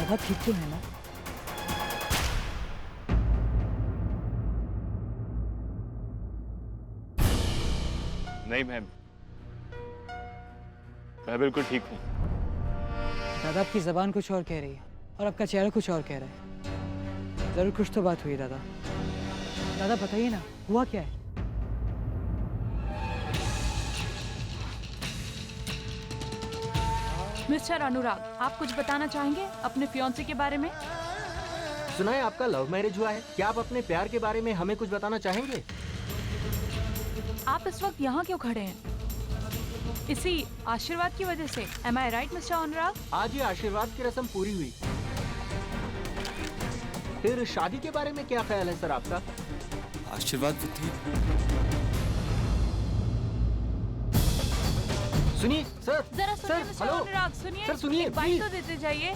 दादा ठीक तो है ना? नहीं, मैं बिल्कुल ठीक हूँ। दादा आपकी जबान कुछ और कह रही है और आपका चेहरा कुछ और कह रहा है। जरूर कुछ तो बात हुई दादा। दादा बताइए ना, हुआ क्या है? मिस्टर अनुराग, आप कुछ बताना चाहेंगे अपने फियांसे के बारे में? सुना है आपका लव मैरिज हुआ है। क्या आप अपने प्यार के बारे में हमें कुछ बताना चाहेंगे? आप इस वक्त यहाँ क्यों खड़े हैं? इसी आशीर्वाद की वजह से? Am I right, मिस्टर अनुराग? आज ये आशीर्वाद की रस्म पूरी हुई। फिर शादी के बारे में क्या ख्याल है सर आपका? आशीर्वाद भी थी। सुनिए सर। जरा सुनिए मिस्टर हेलो अनुराग, सुनिए। सर, सुनिए, एक बाइट तो प्लीज। देते जाइए।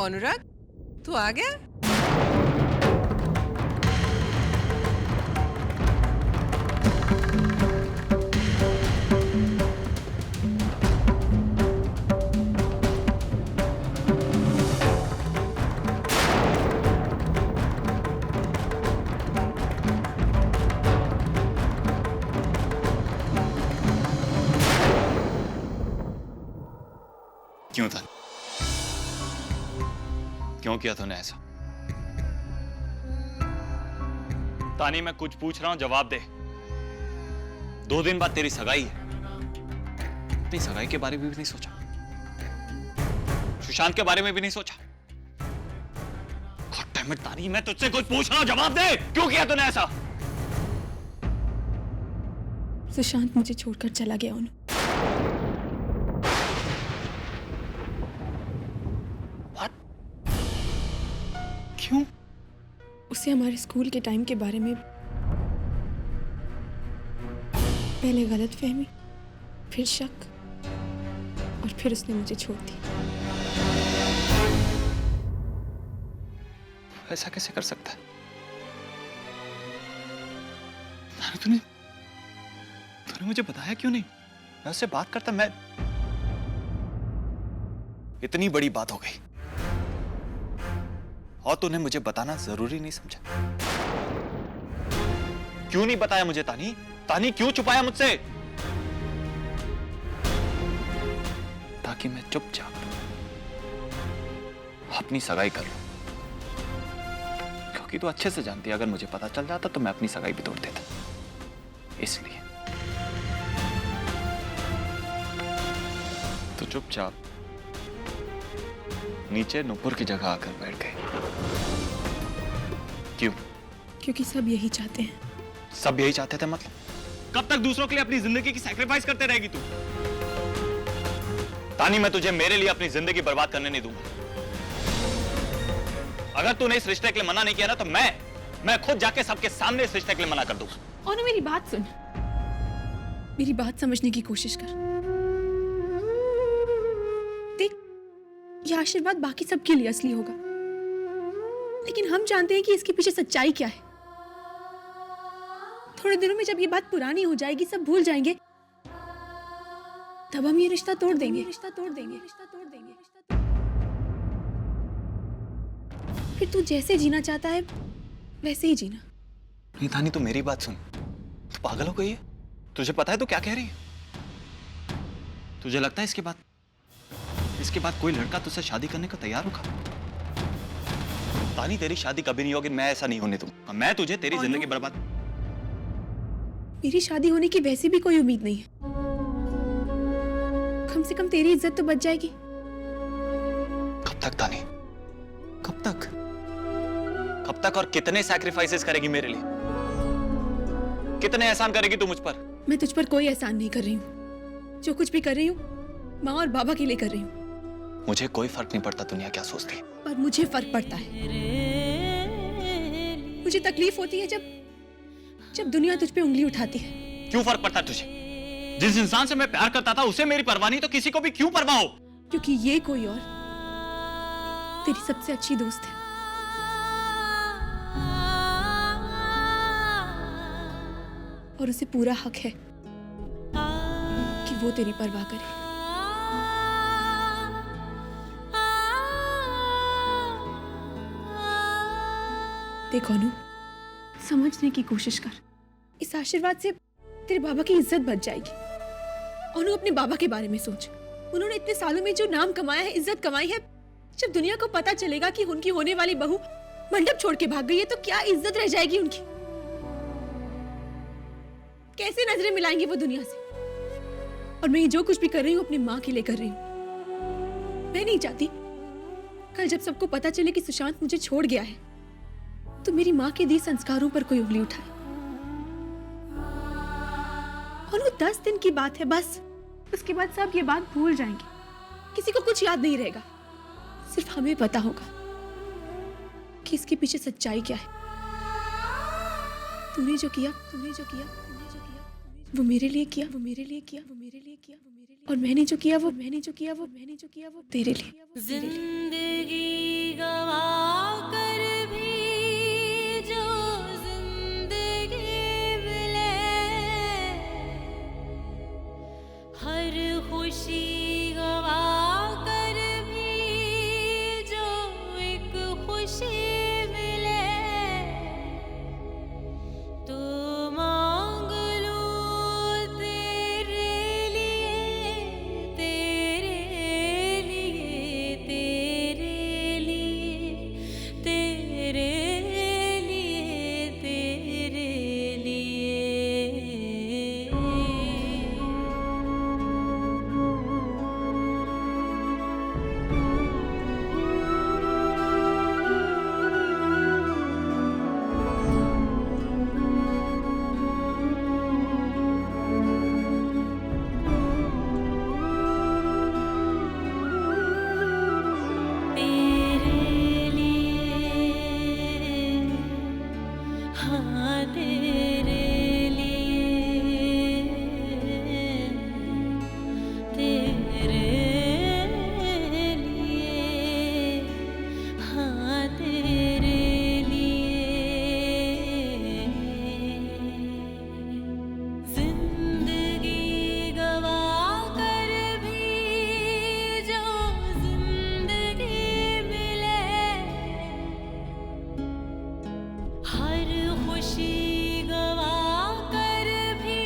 अनुराग, तू आ गया? क्यों था? क्यों किया तूने ऐसा? तानी, मैं कुछ पूछ रहा हूं, जवाब दे। 2 दिन बाद तेरी सगाई है। अपनी सगाई के बारे में भी नहीं सोचा, सुशांत के बारे में भी नहीं सोचा। God damn it, तानी, मैं तुझसे कुछ पूछ रहा हूं, जवाब दे। क्यों किया तूने ऐसा? सुशांत मुझे छोड़कर चला गया। उन्होंने क्यों? उसे हमारे स्कूल के टाइम के बारे में पहले गलतफहमी, फिर शक और फिर उसने मुझे छोड़ दी। ऐसा कैसे कर सकता है? तूने मुझे बताया क्यों नहीं? मैं उससे बात करता। मैं इतनी बड़ी बात हो गई और तूने मुझे बताना जरूरी नहीं समझा। क्यों नहीं बताया मुझे तानी? तानी, क्यों छुपाया मुझसे? ताकि मैं चुपचाप अपनी सगाई कर लूं। क्योंकि तू अच्छे से जानती है, अगर मुझे पता चल जाता तो मैं अपनी सगाई भी तोड़ देता। इसलिए तो चुपचाप नीचे नुपुर की जगह आकर बैठ गए। क्यों? क्योंकि सब यही चाहते हैं। सब यही चाहते थे मतलब? कब तक दूसरों के लिए अपनी जिंदगी की सैक्रिफाइस करते रहेगी तू? तानी, मैं तुझे मेरे लिए अपनी जिंदगी बर्बाद करने नहीं दूंगा। अगर तूने इस रिश्ते के लिए मना नहीं किया ना, तो मैं खुद जाके सबके सामने इस रिश्ते के लिए मना कर दूंगा। और मेरी बात सुन, मेरी बात समझने की कोशिश कर। देख, यह आशीर्वाद बाकी सबके लिए असली होगा, लेकिन हम जानते हैं कि इसके पीछे सच्चाई क्या है। थोड़े दिनों में जब ये बात पुरानी हो जाएगी, सब भूल जाएंगे, तब हम ये रिश्ता तोड़ देंगे। फिर तू जैसे जीना चाहता है वैसे ही जीना। नहीं तानी, तू मेरी बात सुन। तू पागल हो गई है? तुझे पता है तू क्या कह रही है? तुझे लगता है इसके बाद कोई लड़का तुझसे शादी करने को तैयार होगा? तानी, तेरी शादी कभी नहीं होगी, मैं ऐसा नहीं होने दूंगा। मैं तुझे तेरी जिंदगी बर्बाद। मेरी शादी होने की वैसे भी कोई उम्मीद नहीं है। कम से कम तेरी इज्जत तो बच जाएगी। कब तक तानी? कब तक? कब तक और कितने सैक्रिफाइसेस करेगी मेरे लिए? कितने एहसान करेगी तू मुझ पर? मैं तुझ पर कोई एहसान नहीं कर रही हूँ। जो कुछ भी कर रही हूँ माँ और बाबा के लिए कर रही हूँ। मुझे कोई फर्क नहीं पड़ता दुनिया क्या सोचती है। पर मुझे फर्क पड़ता है। मुझे तकलीफ होती है जब दुनिया तुझ पे उंगली उठाती है। क्यों फर्क पड़ता है तुझे? जिस इंसान से मैं प्यार करता था उसे मेरी परवाह नहीं तो किसी को भी क्यों परवाह हो? क्योंकि ये कोई और तेरी सबसे अच्छी दोस्त है। और उसे पूरा हक है कि वो तेरी परवाह करे। देखो अनु, समझने की कोशिश कर। इस आशीर्वाद से तेरे बाबा की इज्जत बच जाएगी। अनु, अपने बाबा के बारे में सोच। उन्होंने इतने सालों में जो नाम कमाया है, इज्जत कमाई है, जब दुनिया को पता चलेगा कि उनकी होने वाली बहू मंडप छोड़ के भाग गई है तो क्या इज्जत रह जाएगी उनकी? कैसे नजरें मिलाएंगे वो दुनिया से? और मैं ये जो कुछ भी कर रही हूँ अपनी माँ के लिए कर रही हूँ। मैं नहीं चाहती कल जब सबको पता चले कि सुशांत मुझे छोड़ गया है तो मेरी माँ के दिए संस्कारों पर कोई उंगली उठाए। और वो 10 दिन की बात है बस। उसके बाद सब ये बात भूल जाएंगे। किसी को कुछ याद नहीं रहेगा। सिर्फ हमें पता होगा कि इसके पीछे सच्चाई क्या है। तूने जो किया वो मेरे लिए किया, और मैंने जो किया वो तेरे लिए। जिंदगी गवा कर भी जो जिंदगी मिले, हर खुशी गवा कर भी जो एक खुशी मिले, तो मांग लूं तेरे लिए, तेरे लिए, तेरे लिए, तेरे लिए, तेरे लिए। तेरे लिए, हाँ तेरे लिए, तेरे लिए, हाँ तेरे लिए। जिंदगी गवा कर भी जो जिंदगी मिले, हर खुशी गवा कर भी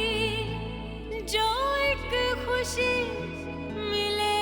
जो एक खुशी मिले।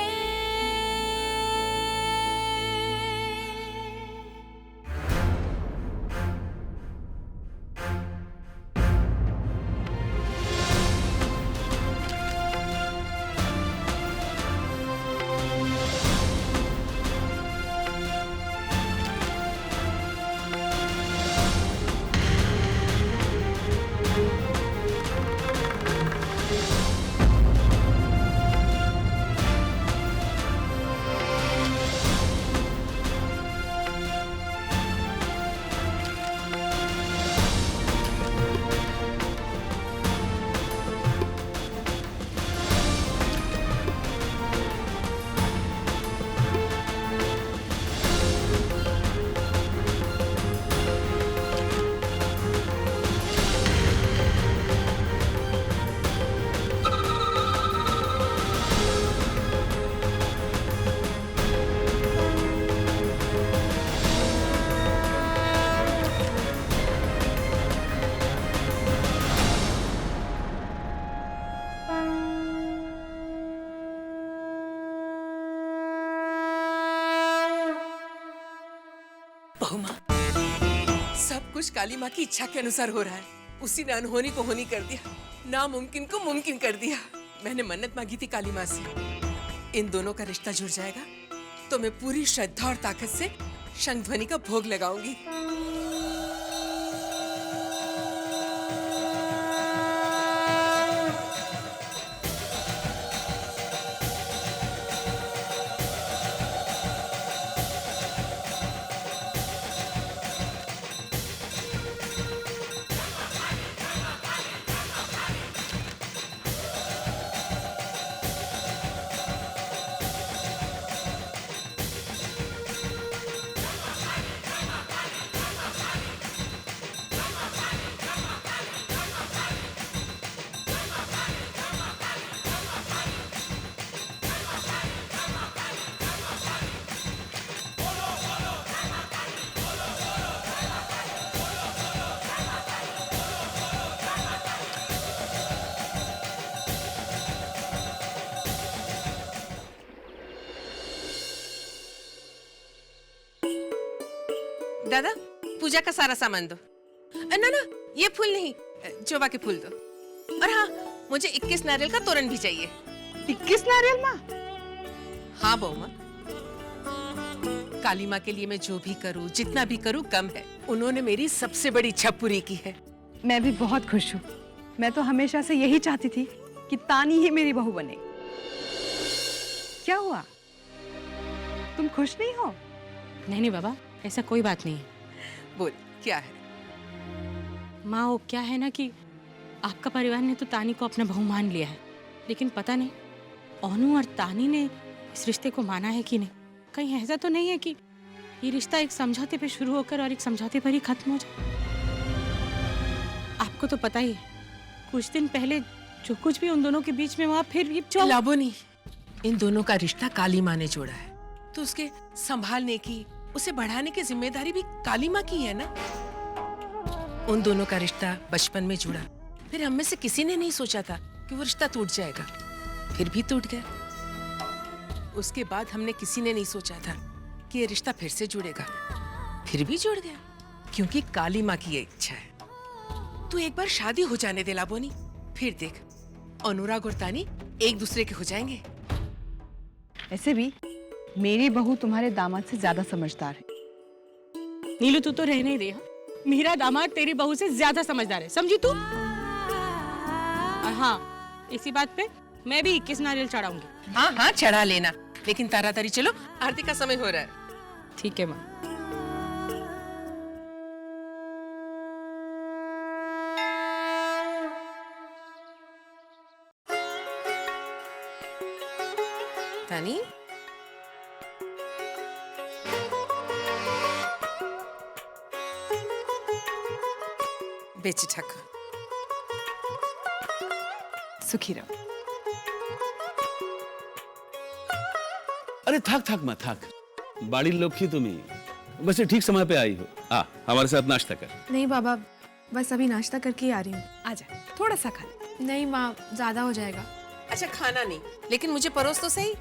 बहु माँ, सब कुछ काली माँ की इच्छा के अनुसार हो रहा है। उसी ने अनहोनी को होनी कर दिया, नामुमकिन को मुमकिन कर दिया। मैंने मन्नत मांगी थी काली माँ से, इन दोनों का रिश्ता जुड़ जाएगा तो मैं पूरी श्रद्धा और ताकत से शंख ध्वनि का भोग लगाऊंगी। दादा पूजा का सारा सामान दो। ना ना ये फूल नहीं, जोबा के फूल दो। और हाँ मुझे 21 नारियल का तोरण भी चाहिए। 21 नारियल माँ? हाँ बहू माँ, काली माँ के लिए मैं जो भी करूँ जितना भी करूँ कम है। उन्होंने मेरी सबसे बड़ी इच्छा पूरी की है। मैं भी बहुत खुश हूँ। मैं तो हमेशा से यही चाहती थी कि तानी ही मेरी बहू बने। क्या हुआ, तुम खुश नहीं हो? नहीं नहीं बाबा, ऐसा कोई बात नहीं है। बोल क्या है? माँ वो क्या है ना कि आपका परिवार ने तो तानी को अपना बहू मान लिया है, लेकिन पता नहीं ओनू और तानी ने इस रिश्ते को माना है कि नहीं। कहीं ऐसा तो नहीं है कि ये रिश्ता एक समझौते पे शुरू होकर और एक समझौते पर ही खत्म हो जाए। आपको तो पता ही है, कुछ दिन पहले जो कुछ भी उन दोनों के बीच में हुआ, फिर ये लाबोनी, इन दोनों का रिश्ता काली माँ ने जोड़ा है, तो उसके संभालने की, उसे बढ़ाने की जिम्मेदारी भी काली माँ की है ना। उन दोनों का रिश्ता बचपन में जुड़ा, फिर हम में से किसी ने नहीं सोचा था कि वो रिश्ता टूट जाएगा, फिर भी टूट गया। उसके बाद हमने किसी ने नहीं सोचा था कि ये रिश्ता फिर से जुड़ेगा, फिर भी जुड़ गया, क्योंकि काली माँ की ये इच्छा है। तू एक बार शादी हो जाने दे लाबोनी, फिर देख अनुराग और तानी एक दूसरे के हो जाएंगे। ऐसे भी मेरी बहू तुम्हारे दामाद से ज्यादा समझदार है। नीलू तू तो रहने ही दे। मेरा दामाद तेरी बहू से ज्यादा समझदार है, समझी तू? और हाँ, इसी बात पे मैं भी 21 नारियल चढ़ाऊंगी। हाँ हाँ चढ़ा लेना, लेकिन तारातारी चलो, आरती का समय हो रहा है। ठीक है माँ। तानी बेची ठक्का, सुखी रहो। अरे थक थक मत थक, बाड़ी लोग की तुम्ही बस ठीक समय पे आई हो। हमारे साथ नाश्ता कर। नहीं बाबा, बस अभी नाश्ता करके ही आ रही हूँ। आजा, थोड़ा सा खा ले। नहीं माँ, ज्यादा हो जाएगा। अच्छा खाना नहीं, लेकिन मुझे परोस तो सही।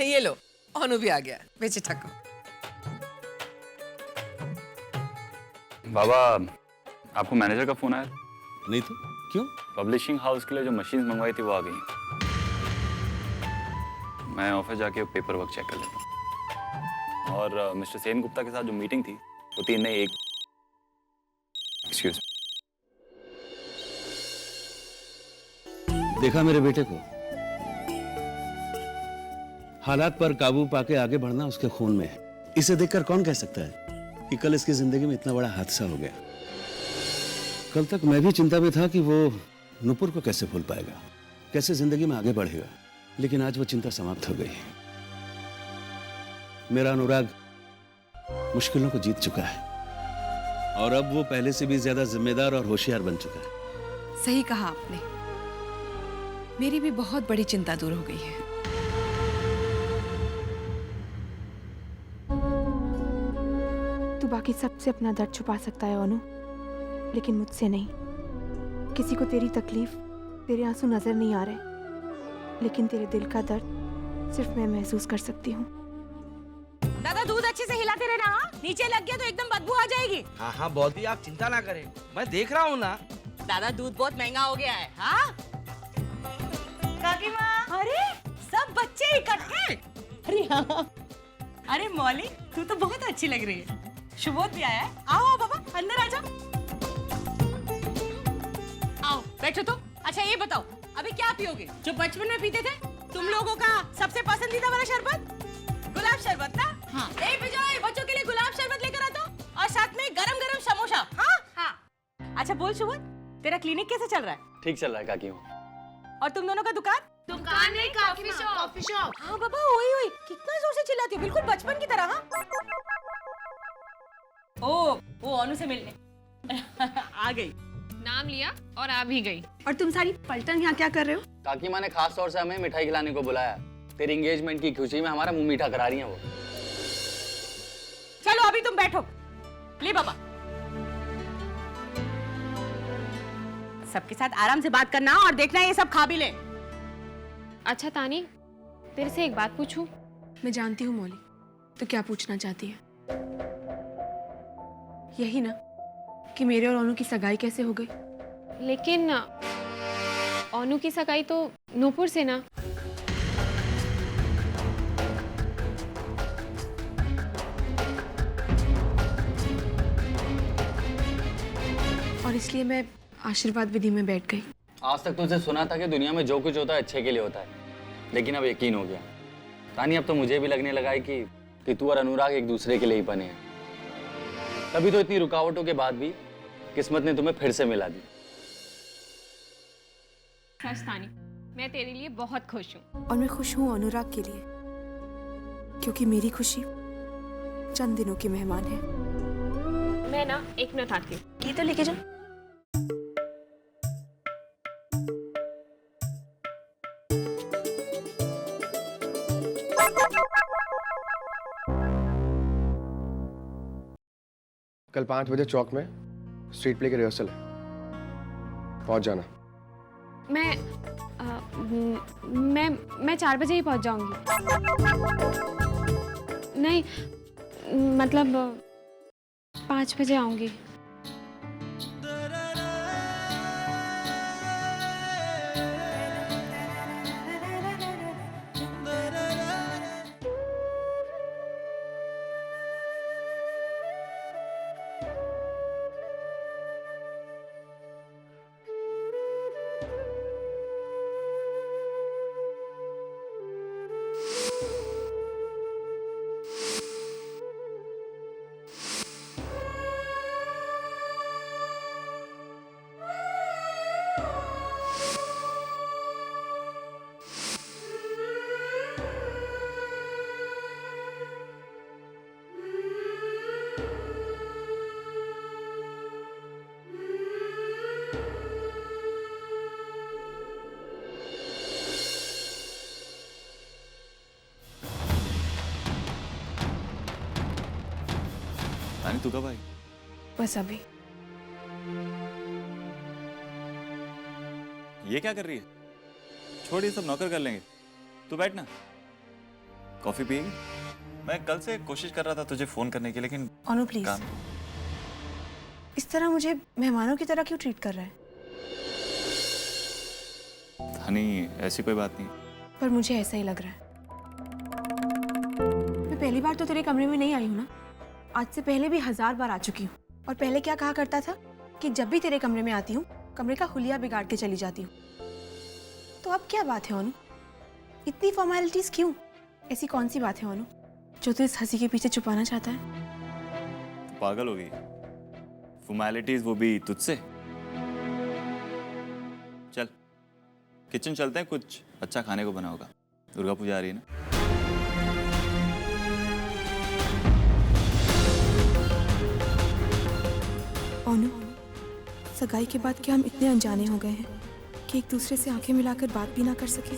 ये लो, अनु भी आ गया। बेचे ठक्को। बाबा आपको मैनेजर का फोन आया? नहीं तो क्यों? पब्लिशिंग हाउस के लिए जो मशीन मंगवाई थी वो आ गई। मैं ऑफिस जाके पेपर वर्क चेक कर लेता हूँ। और मिस्टर सेन गुप्ता के साथ जो मीटिंग थी वो 3 नहीं 1। एक्सक्यूज। देखा मेरे बेटे को, हालात पर काबू पाके आगे बढ़ना उसके खून में है। इसे देखकर कौन कह सकता है कि कल इसकी जिंदगी में इतना बड़ा हादसा हो गया। कल तक मैं भी चिंता में था कि वो नुपुर को कैसे भूल पाएगा, कैसे जिंदगी में आगे बढ़ेगा, लेकिन आज वो चिंता समाप्त हो गई। मेरा अनुराग मुश्किलों को जीत चुका है और अब वो पहले से भी ज्यादा जिम्मेदार और होशियार बन चुका है। सही कहा आपने, मेरी भी बहुत बड़ी चिंता दूर हो गई है। तू बाकी सबसे अपना दर्द छुपा सकता है अनु, लेकिन मुझसे नहीं। किसी को तेरी तकलीफ, तेरे आंसू नजर नहीं आ रहे, लेकिन तेरे दिल का दर्द सिर्फ मैं महसूस कर सकती हूँ। दादा दूध अच्छे से हिलाते रहना, हाँ? नीचे लग गया तो एकदम बदबू आ जाएगी। हाँ हाँ बॉदी, आप चिंता ना करें, मैं देख रहा हूँ ना। दादा दूध बहुत महंगा हो गया है। हाँ काकी माँ, अरे सब बच्चे इकट्ठे। अरे हाँ, अरे मौली तू तो बहुत अच्छी लग रही है। शुभोद भी आया है। आओ आओ बाबा, अंदर आ जाओ। आओ बैठो। तो अच्छा ये बताओ, अभी क्या पियोगे जो बचपन में पीते थे? तुम लोगों का सबसे पसंदीदा वाला शरबत, गुलाब शरबत ना? हाँ। बिजॉय बच्चों के लिए गुलाब शरबत लेकर आता हूँ और साथ में गरम गरम समोसा। हाँ हाँ। अच्छा बोल शुभोद, तेरा क्लिनिक कैसे चल रहा है? ठीक चल रहा है काकी। और तुम दोनों का दुकान? दुकान नहीं, कॉफी शॉप। हाँ बाबा, ओए ओए कितना जोर से चिल्लाती हो, बिल्कुल बचपन की तरह। हाँ ओ वो अनु से मिलने आ गई। नाम लिया और आ भी गई। और तुम सारी पलटन यहाँ क्या कर रहे हो? काकी माँ ने खास तौर से हमें मिठाई खिलाने को बुलाया। तेरी एंगेजमेंट की खुशी में हमारा मुंह मीठा करा रही हैं वो। चलो अभी तुम बैठो। ले बाबा। सबके साथ आराम से बात करना और देखना ये सब खा भी ले। अच्छा तानी, तेरे से एक बात पूछूं? मैं जानती हूँ मौली, तो क्या पूछना चाहती है? यही ना कि मेरे और अनु की सगाई कैसे हो गई? लेकिन अनु की सगाई तो नूपुर से ना। और इसलिए मैं आशीर्वाद विधि में बैठ गई। आज तक तुझसे सुना था कि दुनिया में जो कुछ होता है अच्छे के लिए होता है, लेकिन अब यकीन हो गया। तानी, अब तो मुझे भी लगने लगा है कि तू और अनुराग एक दूसरे के लिए ही बने हैं। तभी तो इतनी रुकावटों के बाद भी किस्मत ने तुम्हें फिर से मिला दी। सच तानी, मैं तेरे लिए बहुत खुश हूँ। और मैं खुश हूँ अनुराग के लिए, क्योंकि मेरी खुशी चंद दिनों की मेहमान है। मैं ना 1 मिनट आती हूँ। ये तो लेके जाओ। कल 5 बजे चौक में स्ट्रीट प्ले की रिहर्सल है, पहुंच जाना। मैं 4 बजे ही पहुंच जाऊंगी। नहीं, मतलब 5 बजे आऊंगी। तानी, तू कब आई? बस अभी। ये क्या कर रही है? छोड़, ये सब नौकर कर लेंगे। तू बैठ ना, कॉफी पिएगी? मैं कल से कोशिश कर रहा था तुझे फोन करने की, लेकिन अनु प्लीज, इस तरह मुझे मेहमानों की तरह क्यों ट्रीट कर रहा है? तानी, ऐसी कोई बात नहीं। पर मुझे ऐसा ही लग रहा है। मैं पहली बार तो तेरे कमरे में नहीं आई हूँ ना, आज से पहले भी 1000 बार आ चुकी हूँ। और पहले क्या कहा करता था कि जब भी तेरे कमरे में आती हूँ कमरे का हुलिया बिगाड़ के चली जाती हूँ। तो अब क्या बात है अनु, इतनी फॉर्मेलिटीज क्यों? ऐसी कौन सी बात है अनु जो तू इस हंसी के पीछे छुपाना चाहता है? तू पागल हो गई? फॉर्मेलिटीज, वो भी तुझसे? चल किचन चलते हैं, कुछ अच्छा खाने को बना होगा। दुर्गा पूजा आ रही है ना। अनु, सगाई के बाद क्या हम इतने अनजाने हो गए हैं कि एक दूसरे से आंखें मिलाकर बात भी ना कर सके?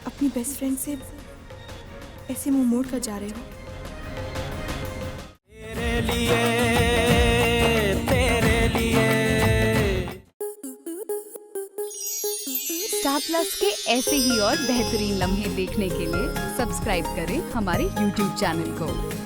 अपनी बेस्ट फ्रेंड से ऐसे मुंह मोड़ कर जा रहे हो? तेरे लिए, तेरे लिए। स्टार प्लस के ऐसे ही और बेहतरीन लम्हे देखने के लिए सब्सक्राइब करें हमारे YouTube चैनल को।